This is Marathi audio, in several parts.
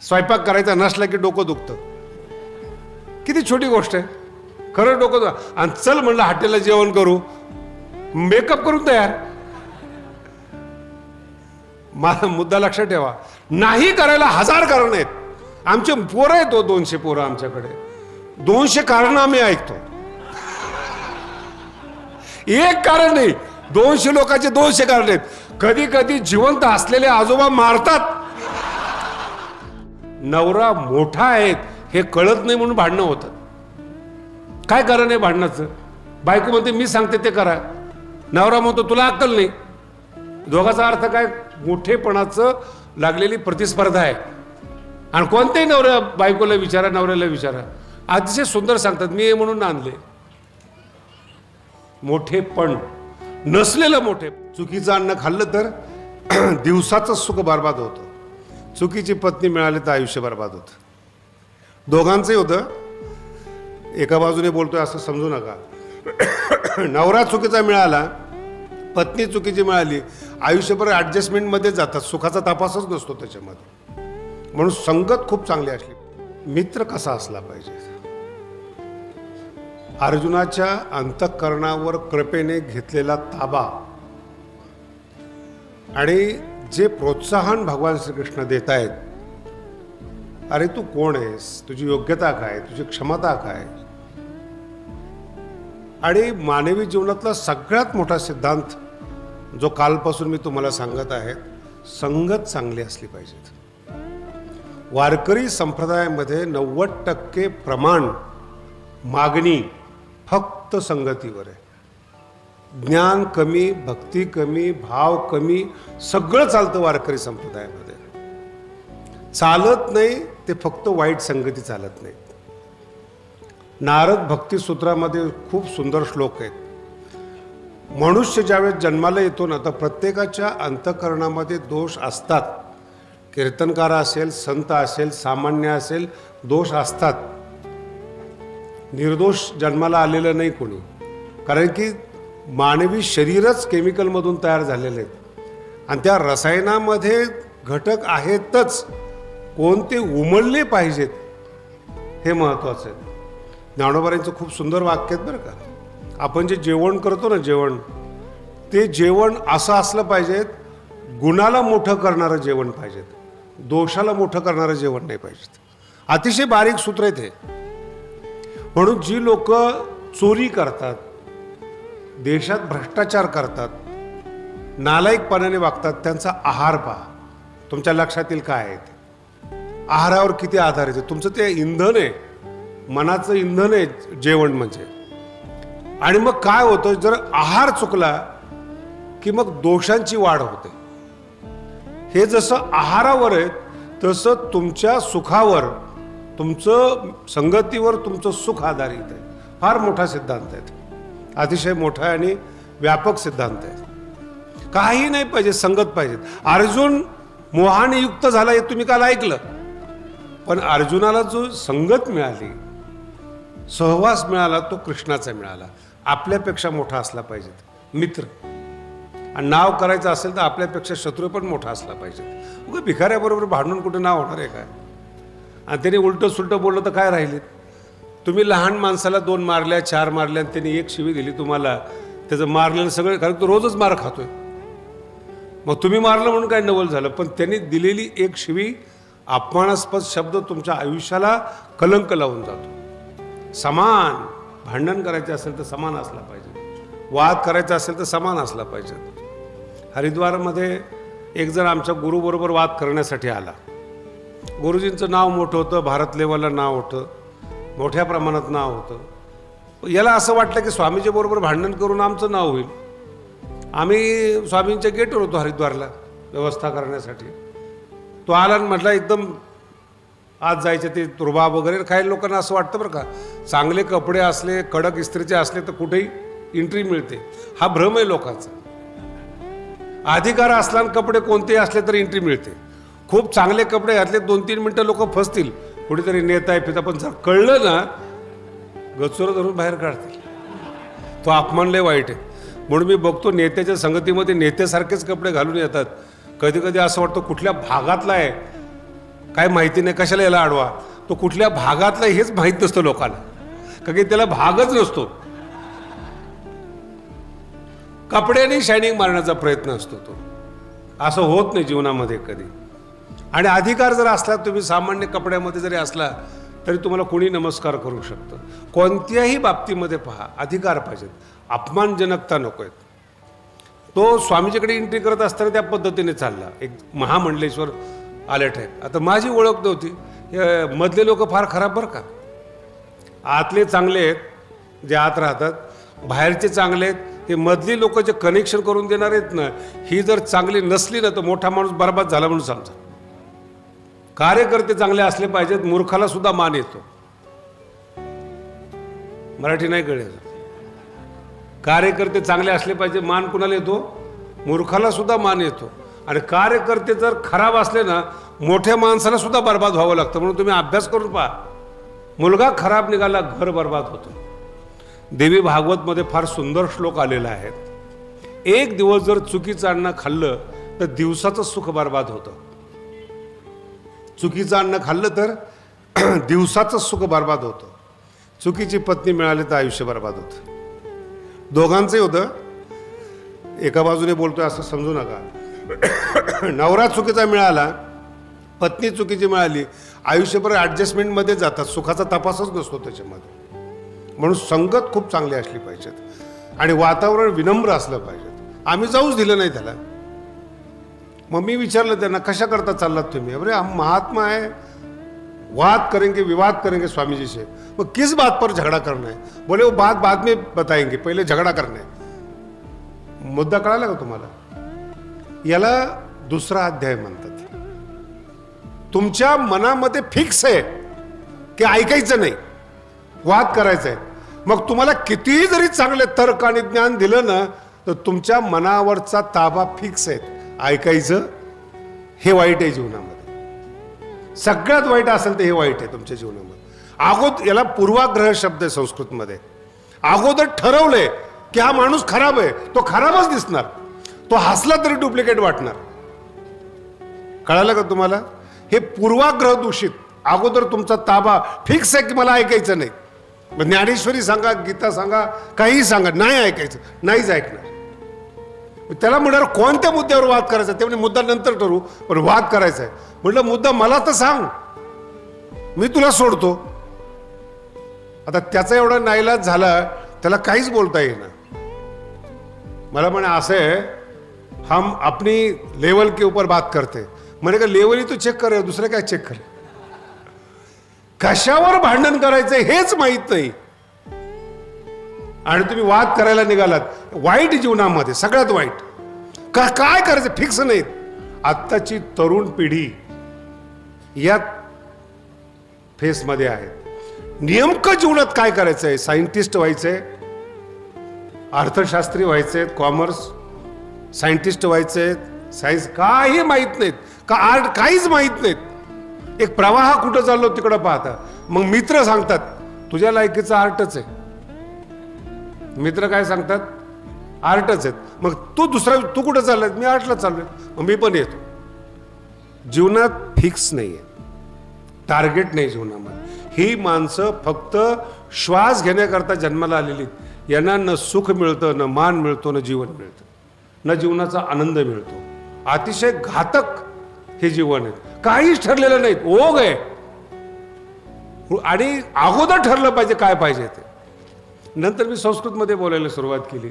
स्वयंपाक करायचा नसला की डोकं दुखतं. किती छोटी गोष्ट आहे, खरं डोकं. आणि चल म्हणलं हॉटेलला जेवण करू, मेकअप करून तयार. मला मुद्दा लक्षात ठेवा, नाही करायला 1000 कारण आहेत. आमचे पोरं आहेत, 200 पोरं आमच्याकडे, 200 कारण आम्ही ऐकतो. एक कारण नाही, 200 लोकांचे 200 कारण आहेत. कधी कधी जिवंत असलेले आजोबा मारतात. नवरा मोठा आहेत हे कळत नाही म्हणून भांडणं होतं. काय कारण आहे भांडणाचं? बायको म्हणते मी सांगते ते करा, नवरा म्हणतो तुला अक्कल नाही. दोघांचा अर्थ काय? मोठेपणाचं लागलेली प्रतिस्पर्धा आहे. आणि कोणत्याही नवऱ्या बायकोला विचारा, नवऱ्याला विचारा, अतिशय सुंदर सांगतात, मी हे म्हणून आणले. मोठेपण नसलेलं मोठे. चुकीचं अन्न खाल्लं तर दिवसाचं सुख बर्बाद होतं. चुकीची पत्नी मिळाली तर आयुष्य बर्बाद होतं. दोघांचंही होतं. एका बाजूने बोलतोय असं समजू नका. नवरा चुकीचा मिळाला, पत्नी चुकीची मिळाली, आयुष्यभर ॲडजस्टमेंटमध्ये जातात, सुखाचा तपासच नसतो त्याच्यामध्ये. म्हणून संगत खूप चांगली असली. मित्र कसा असला पाहिजे? अर्जुनाच्या अंतःकरणावर कृपेने घेतलेला ताबा आणि जे प्रोत्साहन भगवान श्रीकृष्ण देत आहेत, अरे तू कोण आहेस, तुझी योग्यता काय, तुझी क्षमता काय. आणि मानवी जीवनातला सगळ्यात मोठा सिद्धांत जो कालपासून मी तुम्हाला सांगत आहे, संगत चांगली असली पाहिजे. वारकरी संप्रदायामध्ये 90% प्रमाण मागणी फक्त संगतीवर आहे. ज्ञान कमी, भक्ती कमी, भाव कमी, सगळं चालतं वारकरी संप्रदायामध्ये. चालत नाही ते फक्त वाईट संगती चालत नाहीत. नारद भक्ती सूत्रामध्ये खूप सुंदर श्लोक आहेत. मनुष्य ज्यावेळेस जन्माला येतो ना, तर प्रत्येकाच्या अंतःकरणामध्ये दोष असतात. कीर्तनकार असेल, संत असेल, सामान्य असेल, दोष असतात. निर्दोष जन्माला आलेलं नाही कोणी. कारण की मानवी शरीरच केमिकलमधून तयार झालेले आहेत आणि त्या रसायनामध्ये घटक आहेतच, कोणते उमलले पाहिजेत हे महत्त्वाचं आहे. ज्ञानोबांचं खूप सुंदर वाक्य आहेत बरं का. आपण जे जेवण करतो ना, जेवण, ते जेवण असं असलं पाहिजेत, गुणाला मोठं करणारं जेवण पाहिजेत, दोषाला मोठं करणारं जेवण नाही पाहिजेत. अतिशय बारीक सूत्र आहे ते. म्हणून जी लोक चोरी करतात, देशात भ्रष्टाचार करतात, नालायकपणाने वागतात, त्यांचा आहार पहा. तुमच्या लक्षात येईल काय आहे ते. आहारावर किती आधार आहे. तुमचं ते इंधन आहे, मनाचं इंधन आहे जेवण म्हणजे. आणि मग काय होतं, जर आहार चुकला की मग दोषांची वाढ होते. हे जसं आहारावर आहे तसं तुमच्या सुखावर, तुमचं संगतीवर तुमचं सुख आधारित आहे. फार मोठा सिद्धांत आहे, अतिशय मोठा आणि व्यापक सिद्धांत आहे. काही नाही पाहिजे, संगत पाहिजे. अर्जुन मोहाने युक्त झाला हे तुम्ही काल ऐकलं. पण अर्जुनाला जो संगत मिळाली, सहवास मिळाला, तो कृष्णाचा मिळाला. आपल्यापेक्षा मोठा असला पाहिजे मित्र. आणि नाव करायचं असेल तर आपल्यापेक्षा शत्रू पण मोठा असला पाहिजे. उगा भिकाऱ्याबरोबर भांडून कुठे नाव होणार आहे काय? आणि त्यांनी उलटं सुलटं बोललं तर काय राहिले? तुम्ही लहान माणसाला 2 मारल्या, 4 मारल्या आणि त्यांनी 1 शिवी दिली तुम्हाला, त्याचं मारलेलं सगळं, कारण तो रोजच मार खातोय. मग तुम्ही मारलं म्हणून काय नवल झालं, पण त्यांनी दिलेली 1 शिवी, अपमानास्पद शब्द तुमच्या आयुष्याला कलंक लावून जातो. समान भांडण करायचे असेल तर समान असला पाहिजे, वाद करायचा असेल तर समान असला पाहिजे. हरिद्वारमध्ये एक जण आमच्या गुरुबरोबर वाद करण्यासाठी आला. गुरुजींचं नाव मोठं होतं, भारत लेवलला नाव होतं, मोठ्या प्रमाणात नाव होतं. याला असं वाटलं की स्वामीजी बरोबर भांडण करून आमचं नाव होईल. आम्ही स्वामींच्या गेटवर होतो हरिद्वारला व्यवस्था करण्यासाठी. तो आला आणि म्हटला एकदम आज जायचे ते रुबाब वगैरे. काही लोकांना असं वाटतं बरं का, चांगले कपडे असले, कडक इस्त्रीचे असले तर कुठेही एंट्री मिळते. हा भ्रम आहे लोकांचा. अधिकार असला आणि कपडे कोणतेही असले तर एंट्री मिळते. खूप चांगले कपडे घातले, 2-3 मिनटं लोक फसतील, कुठेतरी नेता आहे फिरता, पण जर कळलं ना गचोरं धरून बाहेर काढतील. तो अपमान लय वाईट आहे. म्हणून मी बघतो नेत्याच्या संगतीमध्ये नेत्यासारखेच कपडे घालून येतात. कधी कधी असं वाटतं कुठल्या भागातला आहे काय माहिती नाही, कशाला याला अडवा. तो कुठल्या भागातला हेच माहीत नसतं लोकांना, कारण की त्याला भागच नसतो. कपड्याने शायनिंग मारण्याचा प्रयत्न असतो तो. असं होत नाही जीवनामध्ये कधी. आणि अधिकार जर असला, तुम्ही सामान्य कपड्यामध्ये जरी असला तरी तुम्हाला कोणी नमस्कार करू शकतं. कोणत्याही बाबतीमध्ये पहा, अधिकार पाहिजेत, अपमानजनकता नको आहेत. तो स्वामीजीकडे एंट्री करत असताना त्या पद्धतीने चालला. एक महामंडलेश्वर आले टाईप. आता माझी ओळख नव्हती. मधले लोक फार खराब बरं का. आतले चांगले आहेत जे आत राहतात, बाहेरचे चांगले आहेत. हे मधली लोक जे कनेक्शन करून देणार आहेत ना, ही जर चांगली नसली ना तर मोठा माणूस बरबाद झाला म्हणून समजा. कार्यकर्ते चांगले असले पाहिजेत, मूर्खाला सुद्धा मान येतो. मराठी नाही कळेल. कार्यकर्ते चांगले असले पाहिजे, मान कुणाला येतो? मूर्खाला सुद्धा मान येतो. आणि कार्यकर्ते जर खराब असले ना, मोठ्या माणसाला सुद्धा बर्बाद व्हावं लागतं. म्हणून तुम्ही अभ्यास करून पहा. मुलगा खराब निघाला, घर बर्बाद होतं. देवी भागवतमध्ये फार सुंदर श्लोक आलेला आहे. एक दिवस जर चुकीचं अन्न खाल्लं तर दिवसाचं सुख बर्बाद होतं. चुकीचं अन्न खाल्लं तर दिवसाचं सुख बर्बाद होतं. चुकीची पत्नी मिळाली तर आयुष्य बर्बाद होतं. दोघांचंही होतं. एका बाजूने बोलतोय असं समजू नका. नवरा चुकीचा मिळाला, पत्नी चुकीची मिळाली, आयुष्यभर ॲडजस्टमेंटमध्ये जातात, सुखाचा तपासच नसतो त्याच्यामध्ये. म्हणून संगत खूप चांगली असली पाहिजेत आणि वातावरण विनम्र असलं पाहिजे. आम्ही जाऊच दिलं नाही त्याला. मग मी विचारलं त्यांना, कशा करता चाललात तुम्ही? अरे हम महात्मा है, वाद करेंगे, विवाद करेंगे स्वामी जी से. वो किस बात पर झगड़ा करना है? बोले वो बात बाद में बताएंगे, पहले झगड़ा करना है. मुद्दा कळाला का तुम्हाला? याला दुसरा अध्याय म्हणतात. तुमच्या मनामध्ये फिक्स आहे की ऐकायचं नाही, वाद करायचा आहे. मग तुम्हाला कितीही जरी चांगले तर्क आणि ज्ञान दिलं ना, तर तुमच्या मनावरचा ताबा फिक्स आहे. ऐकायचं हे वाईट आहे जीवनामध्ये. सगळ्यात वाईट असेल तर हे वाईट आहे तुमच्या जीवनामध्ये. याला पूर्वाग्रह शब्द आहे संस्कृतमध्ये. अगोदर ठरवलंय की हा माणूस खराब आहे, तो खराबच दिसणार. तो हसला तरी डुप्लिकेट वाटणार. कळालं का तुम्हाला? हे पूर्वाग्रह दूषित. अगोदर तुमचा ताबा फिक्स आहे की मला ऐकायचं नाही. ज्ञानेश्वरी सांगा, गीता सांगा, काही सांगा, नाही ऐकायचं, नाहीच ऐकणार. त्याला म्हणणार कोणत्या मुद्द्यावर वाद करायचा? ते म्हणजे मुद्दा नंतर ठरवू, पण वाद करायचा आहे. म्हटलं मुद्दा मला तर सांग, मी तुला सोडतो. आता त्याचा एवढा नाईलाज झाला, त्याला काहीच बोलता येईना. मला म्हणे असं आहे, हम अपनी लेवल के ऊपर बात करते. म्हणे का लेवल ही तो चेक करे, दुसरं काय चेक करे? कशावर भांडण करायचं हेच माहित नाही आणि तुम्ही वाद करायला निघालात. वाईट जीवनामध्ये सगळ्यात वाईट. काय करायचं फिक्स नाही. आत्ताची तरुण पिढी या फेसमध्ये आहे. नेमकं जीवनात काय करायचंय? सायंटिस्ट व्हायचंय, अर्थशास्त्री व्हायचंय, कॉमर्स, सायंटिस्ट व्हायचंय, सायन्स काही माहीत नाहीत का, आर्ट काहीच माहीत नाहीत. एक प्रवाह कुठं चाललो तिकडं पाहता. मग मित्र सांगतात तुझ्या लायकीचं आर्टच आहे. मित्र काय सांगतात? आर्टच आहेत. मग तू कुठं चाललाय? मी आर्टला चाललोय, मग मी पण येतो. जीवनात फिक्स नाहीये, टार्गेट नाही जीवनामध्ये. ही माणसं फक्त श्वास घेण्याकरता जन्माला आलेली. यांना न सुख मिळतं, न मान मिळतो, न जीवन मिळतं, न जीवनाचा आनंद मिळतो. अतिशय घातक हे जीवन आहे. काहीच ठरलेलं नाही, ओघ आहे. आणि अगोदर ठरलं पाहिजे काय पाहिजे ते. नंतर मी संस्कृतमध्ये बोलायला सुरुवात केली.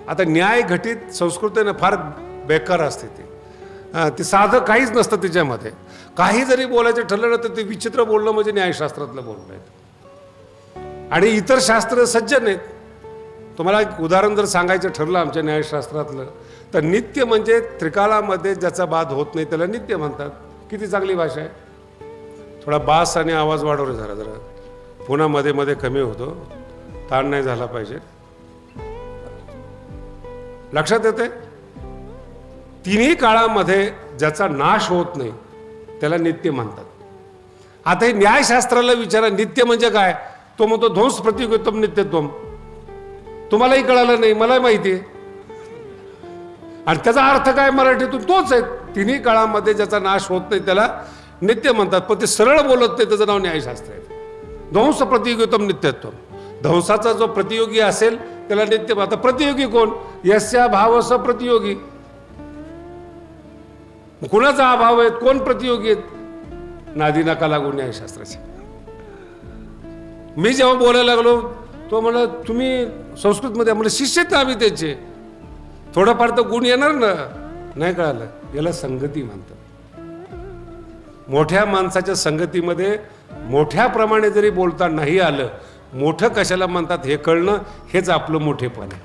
आता न्याय घटित संस्कृत आहे ना, फार बेकार असते ती. ते साधं काहीच नसतं तिच्यामध्ये. काही जरी बोलायचं ठरलं ना तर ते विचित्र बोलणं म्हणजे न्यायशास्त्रातलं बोलणं आहे. आणि इतर शास्त्र सज्जन आहेत. तुम्हाला एक उदाहरण जर सांगायचं ठरलं आमच्या न्यायशास्त्रातलं, तर नित्य म्हणजे त्रिकालामध्ये ज्याचा बाद होत नाही त्याला नित्य म्हणतात. किती चांगली भाषा आहे. थोडा बास आणि आवाज वाढवला जरा पुन्हा मध्ये मध्ये कमी होतो, ताण नाही झाला पाहिजे. लक्षात येते? तिन्ही काळामध्ये ज्याचा नाश होत नाही त्याला नित्य म्हणतात. आता हे न्यायशास्त्राला विचारा नित्य म्हणजे काय? तो म्हणतो ध्वंस प्रतियोगित्वम नित्यत्वम. तुम्हालाही कळालं नाही, मलाही माहिती आहे. आणि त्याचा अर्थ काय मराठीतून तोच आहे. तिन्ही काळामध्ये ज्याचा नाश होत नाही त्याला नित्य म्हणतात. पण ते सरळ बोलत नाही, त्याचं नाव न्यायशास्त्र आहे. ध्वंस प्रतियोगितम नित्यत्वम. ध्वंसाचा जो प्रतियोगी असेल त्याला नित्य. आता प्रतियोगी कोण? यस्या भावस प्रतियोगी. कुणाचा अभाव आहे, कोण प्रतियोगी आहेत? नादी नका लागू न्यायशास्त्राचे. मी जेव्हा बोलायला लागलो तो म्हणा तुम्ही संस्कृतमध्ये म्हणजे शिष्य तर आम्ही त्याचे, थोडंफार तर गुण येणार ना. नाही कळालं, याला संगती म्हणतात. मोठ्या माणसाच्या संगतीमध्ये मोठ्या प्रमाणे जरी बोलता नाही आलं, मोठं कशाला म्हणतात हे कळणं हेच आपलं मोठेपण आहे.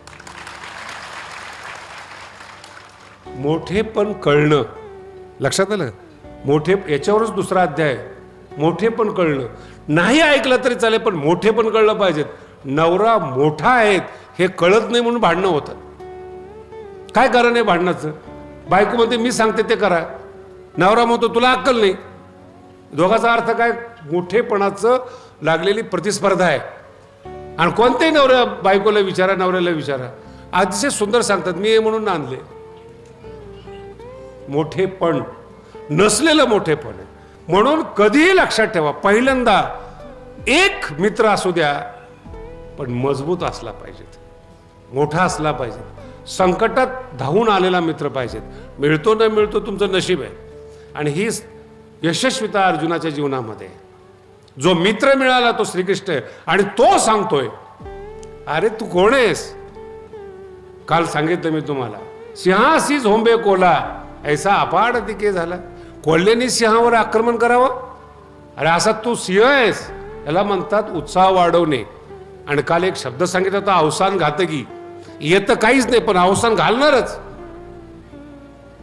मोठेपण कळणं लक्षात आलं. मोठे याच्यावरच दुसरा अध्याय. मोठेपण कळणं. नाही ऐकलं तरी चालेल पण मोठेपण कळलं पाहिजेत. नवरा मोठा आहेत हे कळत नाही म्हणून भांडणं होतं. काय कारण आहे भांडणाचं? बायको म्हणते मी सांगते ते करा, नवरा म्हणतो तुला अक्कल नाही. दोघाचा अर्थ काय? मोठेपणाचं लागलेली प्रतिस्पर्धा आहे. आणि कोणत्याही नवऱ्या बायकोला विचारा, नवऱ्याला विचारा, अतिशय सुंदर सांगतात मी हे म्हणून आणले. मोठेपण नसलेलं मोठेपण आहे. म्हणून कधीही लक्षात ठेवा, पहिल्यांदा एक मित्र असू द्या पण मजबूत असला पाहिजेत, मोठा असला पाहिजे, संकटात धावून आलेला मित्र पाहिजेत. मिळतो न मिळतो तुमचं नशीब आहे. आणि ही यशस्वीता अर्जुनाच्या जीवनामध्ये. जो मित्र मिळाला तो श्रीकृष्ण आहे. आणि तो सांगतोय अरे तू कोण आहेस? काल सांगितलं मी तुम्हाला, सिंहासी झोंबे कोला ऐसा अपाड तिके झाला. कोल्ह्यांनी सिंहावर आक्रमण करावं? अरे असा तू सिंह आहेस. याला म्हणतात उत्साह वाढवणे. आणि काल एक शब्द सांगितला होता अवसान घातकी. येतं काहीच नाही पण अवसान घालणारच.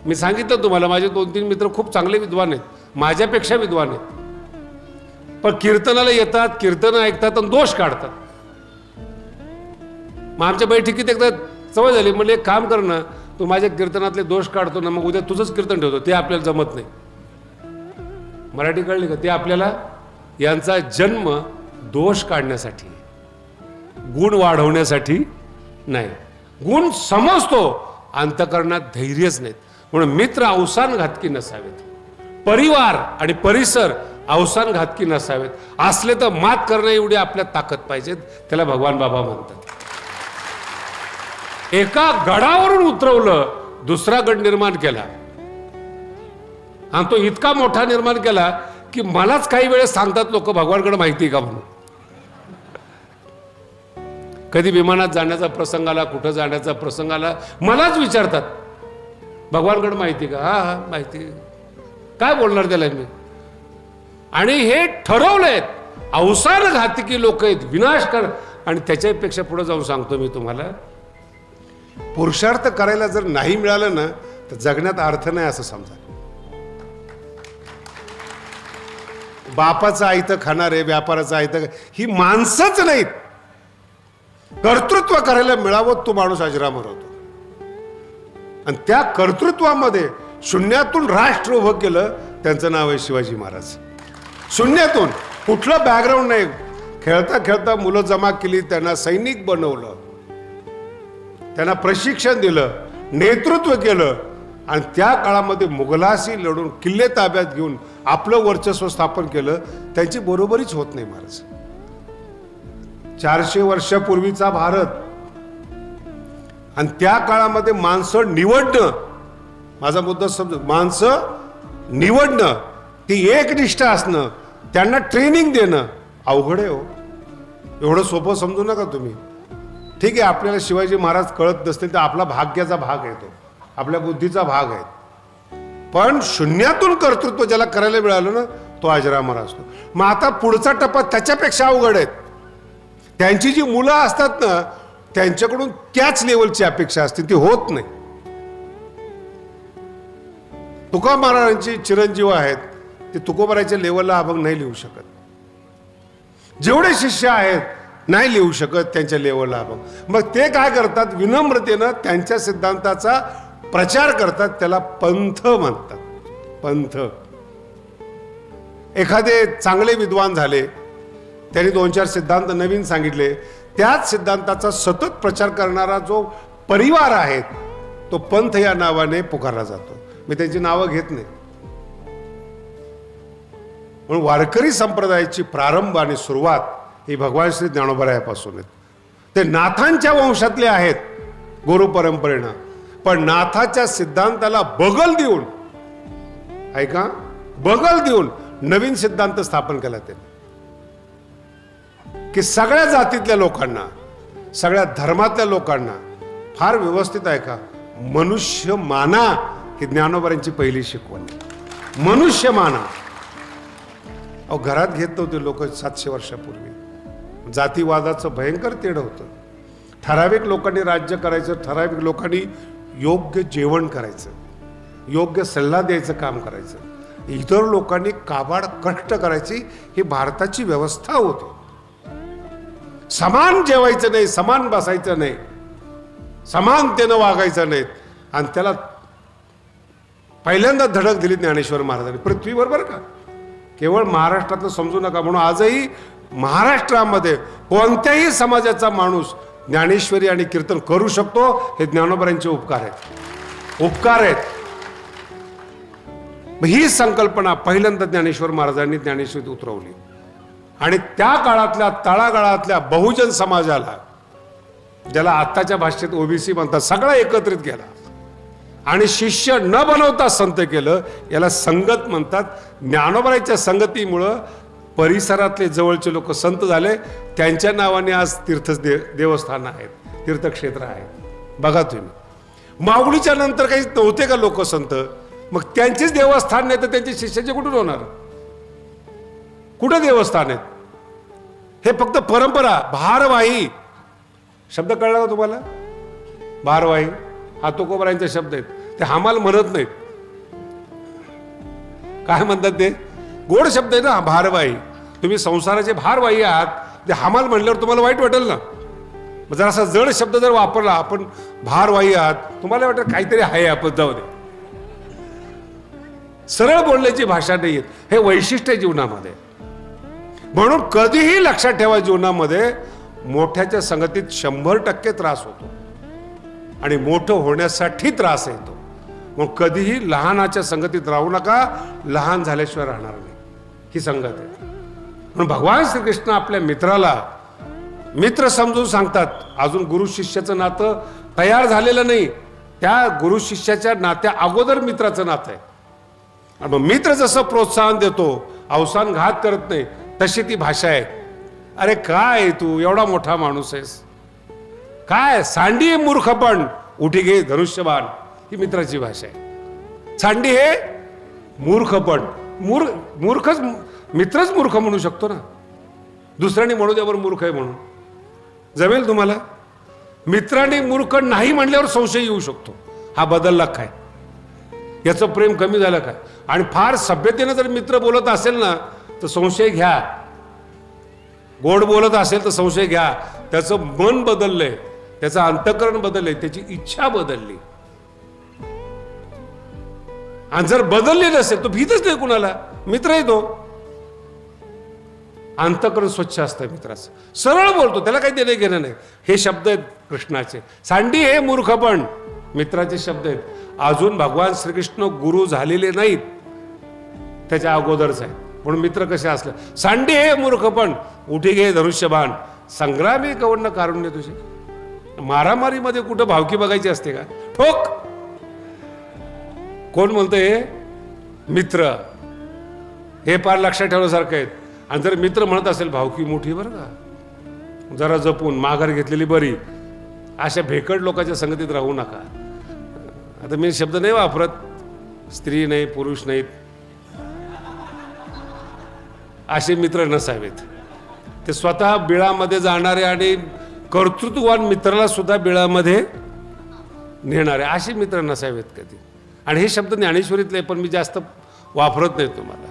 मी सांगितलं तुम्हाला माझे 2-3 मित्र खूप चांगले विद्वान आहेत, माझ्यापेक्षा विद्वान आहेत. पण कीर्तनाला येतात, कीर्तन ऐकतात आणि दोष काढतात. मग आमच्या बैठकीत एकदा सवय झाली, म्हणजे एक काम कर ना, तू माझ्या कीर्तनातले दोष काढतो ना, मग उद्या तुझंच कीर्तन ठेवतो. ते आपल्याला जमत नाही. मराठी कळली का? ते आपल्याला यांचा जन्म दोष काढण्यासाठी, गुण वाढवण्यासाठी नाही. गुण समजतो, अंतकरणात धैर्यच नाहीत. म्हणून मित्र अवसान घातकी नसावेत, परिवार आणि परिसर अवसान घातकी नसावेत. असले तर मात करणं एवढी आपल्यात ताकद पाहिजे. त्याला भगवान बाबा म्हणतात. एका गडावरून उतरवलं, दुसरा गड निर्माण केला. आणि तो इतका मोठा निर्माण केला की मलाच काही वेळेस सांगतात लोक भगवानकडे माहिती का म्हणून. कधी विमानात जाण्याचा प्रसंग आला, कुठं जाण्याचा प्रसंग आला, मलाच विचारतात भगवानकडे माहिती का? हा हा माहिती. काय बोलणार त्याला मी? आणि हे ठरवलंय अवसान घातकी लोक आहेत, विनाश कर. आणि त्याच्यापेक्षा पुढे जाऊन सांगतो मी तुम्हाला, पुरुषार्थ करायला जर नाही मिळालं ना तर जगण्यात अर्थ नाही असं समजा. बापाचं आयतं खाणारे, व्यापाराचं आयतं, ही माणसंच नाहीत. कर्तृत्व करायला मिळावं तो माणूस अजरामर होतो. आणि त्या कर्तृत्वामध्ये शून्यातून राष्ट्र उभं केलं, त्यांचं नाव आहे शिवाजी महाराज. शून्यातून, कुठलं बॅकग्राऊंड नाही. खेळता खेळता मुलं जमा केली, त्यांना सैनिक बनवलं, त्यांना प्रशिक्षण दिलं, नेतृत्व केलं. आणि त्या काळामध्ये मुघलाशी लढून किल्ले ताब्यात घेऊन आपलं वर्चस्व स्थापन केलं. त्यांची बरोबरीच होत नाही महाराज. 400 वर्षापूर्वीचा भारत. आणि त्या काळामध्ये माणसं निवडणं, माझा मुद्दा समज, माणसं निवडणं, ती एकनिष्ठ असणं, त्यांना ट्रेनिंग देणं अवघड आहे हो. एवढं सोपं समजू नका तुम्ही. ठीक आहे, आपल्याला शिवाजी महाराज कळत नसतील तर आपला भाग्याचा भाग आहे, तो आपल्या बुद्धीचा भाग आहे. पण शून्यातून कर्तृत्व ज्याला करायला मिळालं ना तो अजरामर असतो. मग आता पुढचा टप्पा त्याच्यापेक्षा अवघड आहेत. त्यांची जी मुलं असतात ना त्यांच्याकडून त्याच लेवलची अपेक्षा असते, ती होत नाही. तुका महाराजांची चिरंजीव आहेत, ते तुकोबाराच्या लेवलला अभंग नाही लिहू शकत. जेवढे शिष्य आहेत नाही लिहू शकत त्यांच्या लेवलला अभंग. मग ते काय करतात, विनम्रतेनं त्यांच्या सिद्धांताचा प्रचार करतात. त्याला पंथ म्हणतात. पंथ. एखादे चांगले विद्वान झाले, त्यांनी 2-4 सिद्धांत नवीन सांगितले, त्याच सिद्धांताचा सतत प्रचार करणारा जो परिवार आहे तो पंथ या नावाने पुकारला जातो. मी त्यांची नावं घेत नाही. म्हणून वारकरी संप्रदायाची प्रारंभ आणि सुरुवात ही भगवान श्री ज्ञानोबरायापासून आहेत. ते नाथांच्या वंशातले आहेत गुरु परंपरेनं, पण नाथाच्या सिद्धांताला बगल देऊन, ऐका, बगल देऊन नवीन सिद्धांत स्थापन केला त्यांनी की सगळ्या जातीतल्या लोकांना, सगळ्या धर्मातल्या लोकांना फार व्यवस्थित ऐका, मनुष्य माना ही ज्ञानोबरांची पहिली शिकवण. मनुष्य माना. अहो घरात घेत नव्हते लोक 700 वर्षापूर्वी. जातीवादाचं भयंकर तेढ होतं. ठराविक लोकांनी राज्य करायचं, ठराविक लोकांनी योग्य जेवण करायचं, योग्य सल्ला द्यायचं काम करायचं, इतर लोकांनी काबाड कष्ट करायची. ही भारताची व्यवस्था होती. समान जेवायचं नाही, समान बसायचं नाही, समानतेनं वागायचं नाही. आणि त्याला पहिल्यांदा धडक दिली ज्ञानेश्वर महाराजांनी पृथ्वीवर, बरं का, केवळ महाराष्ट्रातलं समजू नका. म्हणून आजही महाराष्ट्रामध्ये कोणत्याही समाजाचा माणूस ज्ञानेश्वरी आणि कीर्तन करू शकतो. हे ज्ञानोबरांचे उपकार आहेत, उपकार आहेत. ही संकल्पना पहिल्यांदा ज्ञानेश्वर महाराजांनी ज्ञानेश्वरीत उतरवली आणि त्या काळातल्या तळागाळातल्या बहुजन समाजाला, ज्याला आत्ताच्या भाषेत ओबीसी म्हणतात, सगळा एकत्रित केला आणि शिष्य न बनवता संत केलं. याला संगत म्हणतात. ज्ञानोबरांच्या संगतीमुळं परिसरातले जवळचे लोक संत झाले. त्यांच्या नावाने आज देवस्थान आहेत, तीर्थक्षेत्र आहेत. बघा तुम्ही, माऊलीच्या नंतर काही नव्हते का लोक संत? मग त्यांचेच देवस्थान नाही तर त्यांचे शिष्याचे कुठून होणार? कुठं देवस्थान आहेत? हे फक्त परंपरा. भारवाही शब्द कळला का तुम्हाला? भारवाही हा तुकोबारांचे शब्द आहेत. ते हमाल म्हणत नाहीत. काय म्हणतात ते? गोड शब्द आहे ना, भारवाही. तुम्ही संसाराचे भारवाही आहात, ते हमाल म्हणल्यावर तुम्हाला वाईट वाटेल ना. जर असा जड शब्द जर वापरला, आपण भारवाही आहात, तुम्हाला वाटेल काहीतरी आहे, आपण जाऊ दे. सरळ बोलण्याची भाषा नाही येत. हे वैशिष्ट्य जीवनामध्ये. म्हणून कधीही लक्षात ठेवा, जीवनामध्ये मोठ्याच्या संगतीत 100% त्रास होतो आणि मोठं होण्यासाठी त्रास येतो. मग कधीही लहानाच्या संगतीत राहू नका. लहान झाल्याशिवाय राहणार नाही. ही संगत आहे. म्हणून भगवान श्रीकृष्ण आपल्या मित्राला मित्र समजून सांगतात. अजून गुरु शिष्याचं नातं तयार झालेलं नाही. त्या गुरु शिष्याच्या नात्या अगोदर मित्राचं नातं आहे. आणि मग मित्र जसं प्रोत्साहन देतो, अवसान घात करत नाही, तशी ती भाषा आहे. अरे काय तू एवढा मोठा माणूस आहेस, काय सांडी मूर्खपण, उठी घे धनुष्यबाण. ही मित्राची भाषा आहे. सांडी हे मूर्खपण. मूर्खच मित्रच मूर्ख म्हणू शकतो ना. दुसऱ्याने म्हणू द्यावर मूर्ख आहे म्हणून जमेल तुम्हाला? मित्रांनी मूर्ख नाही म्हणल्यावर संशय येऊ शकतो. हा बदलला काय? याचं प्रेम कमी झालं काय? आणि फार सभ्यतेनं जर मित्र बोलत असेल ना तर संशय घ्या. गोड बोलत असेल तर संशय घ्या. त्याचं मन बदललंय, त्याचं अंतःकरण बदललंय, त्याची इच्छा बदलली. आणि जर बदलले नसेल तो भीतच नाही कुणाला. मित्र आहे तो. अंतःकरण स्वच्छ असतं मित्राचं. सरळ बोलतो, त्याला काही देणं घेणं नाही. हे शब्द आहेत कृष्णाचे. सांडी हे मूर्खपण मित्राचे शब्द आहेत. अजून भगवान श्रीकृष्ण गुरु झालेले नाहीत, त्याच्या अगोदरच आहे. म्हणून मित्र कसे असले? सांडी हे मूर्खपण, उठी घे धनुष्यबाण, संग्रामी कवर्ण कारुण्य तुझे. मारामारीमध्ये कुठं भावकी बघायची असते का? ठोक. कोण म्हणतंय? मित्र. हे फार लक्षात ठेवण्यासारखं आहेत. आणि जर मित्र म्हणत असेल भावकी मोठी, बरं का, जरा जपून माघार घेतलेली बरी. अशा भेकड लोकांच्या संगतीत राहू नका. आता मी शब्द नाही वापरत, स्त्री नाही, पुरुष नाहीत, असे मित्र नसावेत. ते स्वतः बिळामध्ये जाणारे आणि कर्तृत्ववान मित्राला सुद्धा बिळामध्ये नेणारे असे मित्र नसावेत कधी. आणि हे शब्द ज्ञानेश्वरीतले, पण मी जास्त वापरत नाही तुम्हाला.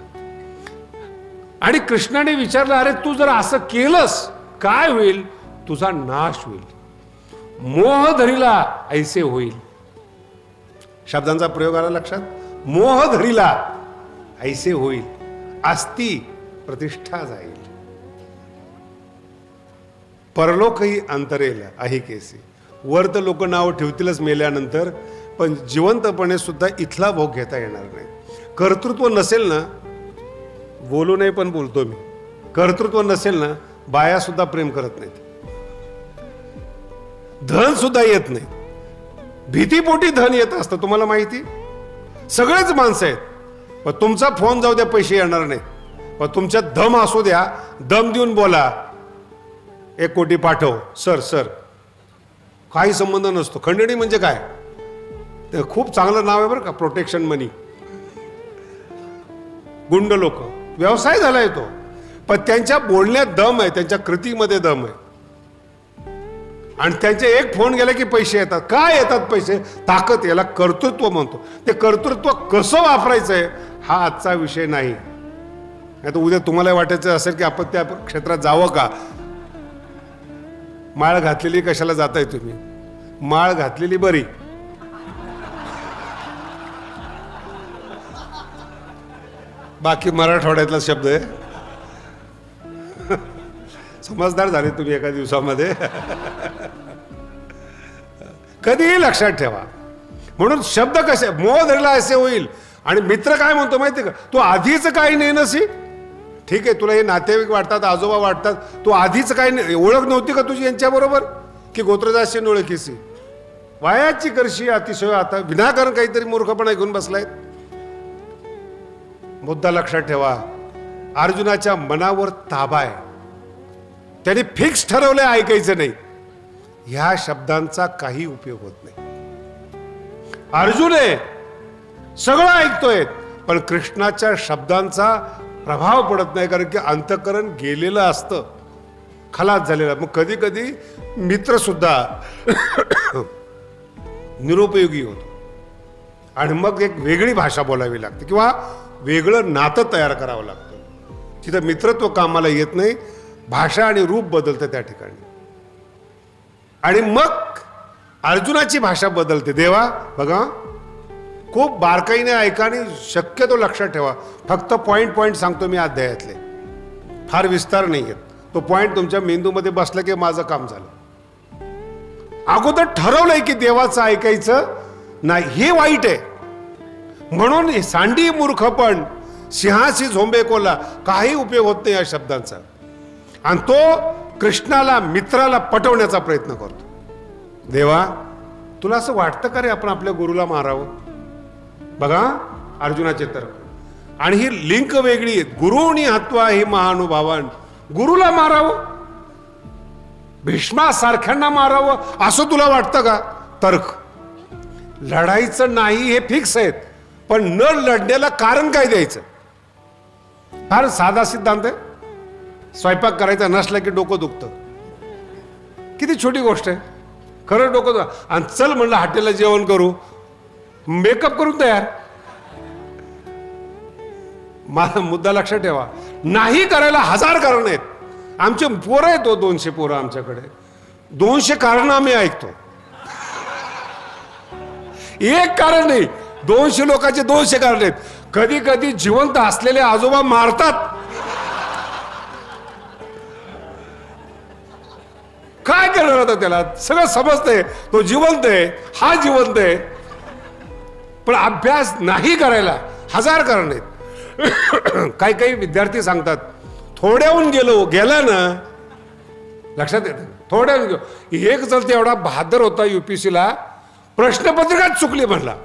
आणि कृष्णाने विचारलं, अरे तू जर असं केलंस काय होईल? तुझा नाश होईल. मोह धरीला ऐसे होईल. शब्दांचा प्रयोग आला लक्षात? मोह धरीला ऐसे होईल, अस्ति प्रतिष्ठा जाईल. परलोकही अंतरेल अहिकेसी. वर तर लोक नाव ठेवतीलच मेल्यानंतर, पण जिवंतपणे सुद्धा इथला भोग घेता येणार नाही. कर्तृत्व नसेल ना, बोलू नाही पण बोलतो मी, कर्तृत्व नसेल ना, बाया सुद्धा प्रेम करत नाहीत, धन सुद्धा येत नाही. भीतीपोटी धन येत असतं, तुम्हाला माहिती. सगळेच माणसं आहेत, पण तुमचा फोन जाऊ द्या पैसे येणार नाही, पण तुमच्यात दम असू द्या, दम देऊन बोला, 1 कोटी पाठव सर सर, काही संबंध नसतो. खंडणी म्हणजे काय, ते खूप चांगलं नाव आहे बरं का, प्रोटेक्शन मनी. गुंड लोक व्यवसाय झालाय तो, पण त्यांच्या बोलण्यात दम आहे, त्यांच्या कृतीमध्ये दम आहे. आणि त्यांचे एक फोन गेला की पैसे येतात. काय येतात पैसे? ताकद. याला कर्तृत्व म्हणतो. ते कर्तृत्व कसं वापरायचं आहे हा आजचा विषय नाही. आता उद्या तुम्हाला वाटायचं असेल की आपण त्या क्षेत्रात जावं का. माळ घातलेली कशाला जाताय तुम्ही, माळ घातलेली बरी. बाकी मराठवाड्यातला शब्द आहे. समजदार झाले तुम्ही एका दिवसामध्ये. कधीही लक्षात ठेवा. म्हणून शब्द कसे मोह धरला असे होईल. आणि मित्र काय म्हणतो माहिती का, तू आधीच काही नाही नसी. ठीक आहे, तुला हे नातेवाईक वाटतात, आजोबा वाटतात, तू आधीच काही ओळख नव्हती का तुझी यांच्याबरोबर, की गोत्रदासची ओळखीसी. वायाची करशी अतिशय आता विनाकारण काहीतरी मूर्खपणा घेऊन बसलायत. मुद्दा लक्षात ठेवा, अर्जुनाच्या मनावर ताबा आहे. त्याने फिक्स ठरवलंय ऐकायचं नाही. ह्या शब्दांचा काही उपयोग होत नाही. अर्जुन आहे, सगळं ऐकतोय, पण कृष्णाच्या शब्दांचा प्रभाव पडत नाही, कारण की अंतःकरण गेलेलं असतं, खलास झालेलं. मग कधी कधी मित्र सुद्धा निरुपयोगी होतो. आणि मग एक वेगळी भाषा बोलावी लागते किंवा वेगळं नातं तयार करावं लागतं. तिथं मित्रत्व कामाला येत नाही, भाषा आणि रूप बदलते त्या ठिकाणी. आणि मग अर्जुनाची भाषा बदलते. देवा बघा, खूप बारकाईने ऐका आणि शक्यतो लक्षात ठेवा. फक्त पॉइंट सांगतो मी अध्यायातले, फार विस्तार नाही येत. तो पॉइंट तुमच्या मेंदूमध्ये बसला की माझं काम झालं. अगोदर ठरवलंय की देवाचं ऐकायचं नाही, हे वाईट आहे. म्हणून सांडी मूर्खपण सिंहासी झोंबे कोला, काही उपयोग होत नाही या शब्दांचा. आणि तो कृष्णाला मित्राला पटवण्याचा प्रयत्न करतो. देवा तुला असं वाटतं का रे आपण आपल्या गुरुला मारावं. बघा अर्जुनाचे तर्क. आणि ही लिंक वेगळी आहे. गुरुनी हत्वा ही महानुभावान, गुरुला मारावं, भीष्मासारख्यांना मारावं असं तुला वाटतं का. तर्क. लढायचं नाही हे फिक्स आहेत, पण न लढण्याला कारण काय द्यायचं. फार साधा सिद्धांत आहे. स्वयंपाक करायचा नसला की डोकं दुखतं. किती छोटी गोष्ट आहे, खरं डोकं. आणि चल म्हणलं हॉटेलला जेवण करू, मेकअप करून तयार. माझा मुद्दा लक्षात ठेवा, नाही करायला 1000 कारण आहेत. आमचे पोरं आहेत, 200 पोरं आमच्याकडे, 200 कारण आम्ही ऐकतो. एक कारण नाही, 200 लोकांचे 200 कारण आहेत. कधी कधी जिवंत असलेले आजोबा मारतात. काय करणार होता त्याला, सगळं समजतंय, तो जिवंत आहे, हा जिवंत आहे, पण अभ्यास नाही करायला 1000 कारण आहेत. काही काही विद्यार्थी सांगतात थोड्याहून गेला ना, लक्षात येतं, थोड्याहून गेलो. एक चलते एवढा बहादर होता UPSCला, प्रश्नपत्रिकाच चुकली म्हणला.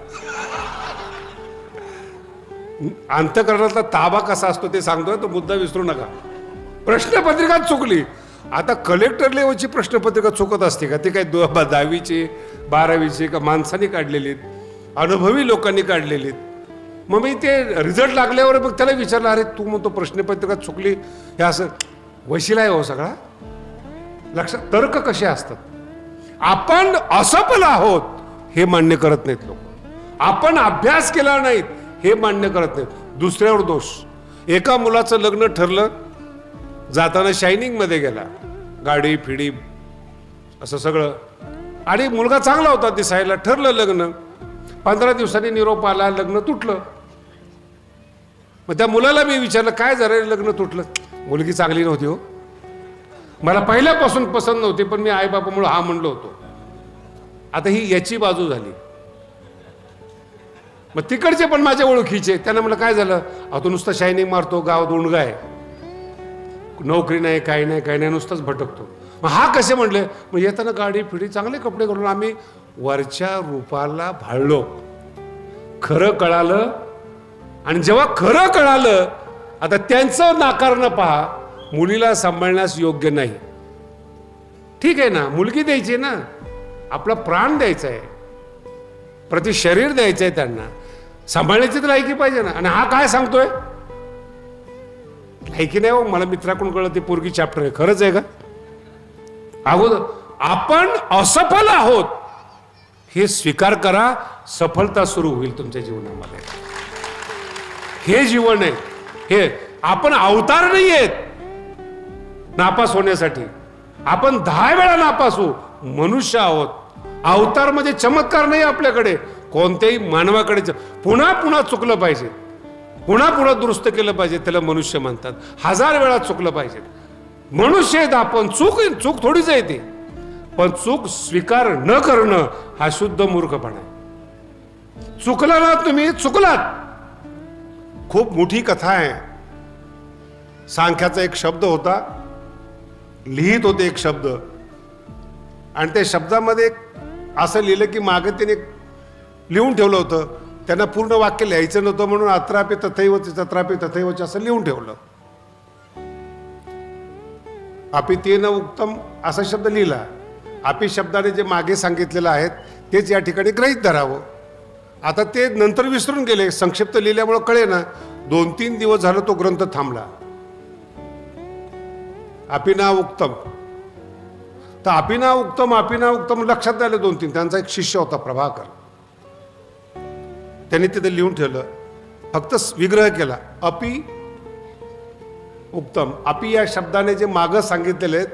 अंतःकरणातला ताबा कसा असतो ते सांगतोय, तो मुद्दा विसरू नका. प्रश्नपत्रिकाच चुकली. आता कलेक्टर लेवलची प्रश्नपत्रिका चुकत असते का. ती काय 10वीची 12वीची का माणसाने काढलेली, अनुभवी लोकांनी काढलेली. मग मी ते रिझल्ट लागल्यावर मग त्याला विचारलं, अरे तू म्हणतो प्रश्नपत्रिका चुकली, हे असं वशिला आहे हो सगळा. लक्षात. तर्क कसे असतात. आपण असफल आहोत हे मान्य करत नाहीत लोक. आपण अभ्यास केला नाहीत हे मान्य करत नाहीत. दुसऱ्यावर दोष. एका मुलाचं लग्न ठरलं, जाताना शायनिंग मध्ये गेला, गाडी फिडी असं सगळं, आणि मुलगा चांगला होता दिसायला. ठरलं लग्न, 15 दिवसांनी निरोप आला, लग्न तुटलं. मग त्या मुलाला मी विचारलं, काय झालं लग्न तुटलं. मुलगी चांगली नव्हती हो, मला पहिल्यापासून पसंत नव्हती, पण मी आईबापामुळे हा म्हणलो होतो. आता ही याची बाजू झाली. मग तिकडचे पण माझ्या ओळखीचे, त्यांना म्हटलं काय झालं, अहो तो नुसतं शायनिंग मारतो, गावात उंडगा आहे, नोकरी नाही, काही नाही, काही नाही, नुसतंच भटकतो. मग हा कसे म्हणले, मग येताना गाडी फिडी चांगले कपडे करून आम्ही वरच्या रूपाला भाळलो. खरं कळालं, आणि जेव्हा खरं कळालं, आता त्यांचं नाकारणं पहा, मुलीला सांभाळण्यास योग्य नाही. ठीक आहे ना, मुलगी द्यायची ना, आपला प्राण द्यायचा आहे, प्रति शरीर द्यायचं आहे, त्यांना सांभाळण्याची तर लायकी पाहिजे ना. आणि हा काय सांगतोय, लायकी नाही हो, मला मित्राकडून कळलं ते पोरगी चॅप्टर आहे. खरंच आहे का? अगोदर आपण असफल आहोत हे स्वीकार करा, सफलता सुरू होईल तुमच्या जीवनामध्ये. हे जीवन आहे, हे आपण अवतार नाही आहेत नापास होण्यासाठी. आपण 10 वेळा नापास होऊ, मनुष्य आहोत. अवतार मध्ये चमत्कार नाही आपल्याकडे, कोणत्याही मानवाकडे. पुन्हा पुन्हा चुकलं पाहिजे, पुन्हा पुन्हा दुरुस्त केलं पाहिजे, त्याला मनुष्य म्हणतात. 1000 वेळा चुकलं पाहिजे. मनुष्य आहेत आपण, चूक थोडीच आहे ती. पण चूक स्वीकार न करणं हा शुद्ध मूर्खपणा आहे. चुकला ना तुम्ही, चुकलात. खूप मोठी कथा आहे. सांख्याचा एक शब्द होता, लिहित होते एक शब्द, आणि त्या शब्दामध्ये असं लिहिलं की मागे त्याने लिहून ठेवलं होतं. त्यांना पूर्ण वाक्य लिहायचं नव्हतं म्हणून अत्रापि तथैवच तत्रापि तथैवच असं लिहून ठेवलं. अपि तेन उक्तम असा शब्द लिहिला. अपि शब्दाने जे मागे सांगितलेलं आहेत तेच या ठिकाणी गृहीत धरावं. आता ते नंतर विसरून गेले, संक्षिप्त लिहिल्यामुळे कळे ना. 2-3 दिवस झालं तो ग्रंथ थांबला. अपिना उक्तम, तर अपिना उक्तम लक्षात आलं 2-3. त्यांचा एक शिष्य होता प्रभाकर, त्यांनी तिथे लिहून ठेवलं, फक्त विग्रह केला. अपि उक्तम, अपि या शब्दाने जे मागं सांगितलेले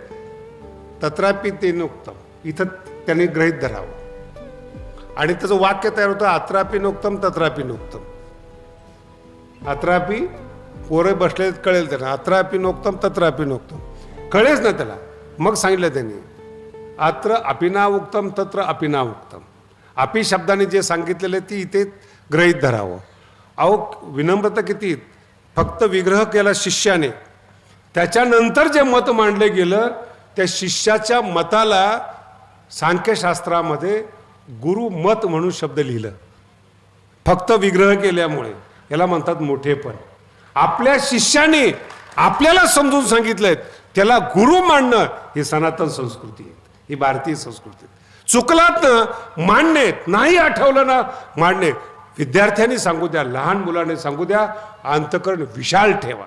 तत्रापि तेन उक्तम, इथं त्यांनी गृहीत धरावं. आणि त्याचं वाक्य तयार होतं, अत्रापि नोक्तम तत्रापि नोक्तम. अत्रापि पोरे बसले कळेल त्यांना, अत्रापि नोक्तम तत्रापि नोक्तम कळेच ना त्याला. मग सांगितलं त्यांनी, अत्र अपिना उक्तम तत्र अपिना उक्तम. अपि शब्दाने जे सांगितलेले ती इथे गृहीत धरावं. अहो विनम्रता किती, फक्त विग्रह केला शिष्याने, त्याच्यानंतर जे मत मांडलं गेलं त्या शिष्याच्या मताला सांख्यशास्त्रामध्ये गुरुमत म्हणून शब्द लिहिलं. फक्त विग्रह केल्यामुळे याला म्हणतात मोठेपण. आपल्या शिष्याने आपल्याला समजून सांगितलंय त्याला गुरु मानणं ही सनातन संस्कृती आहे, ही भारतीय संस्कृती. चुकलात ना मांडणे, नाही आठवलं ना मांडणे. विद्यार्थ्यांनी सांगू द्या, लहान मुलाने सांगू द्या, अंतकरण विशाल ठेवा.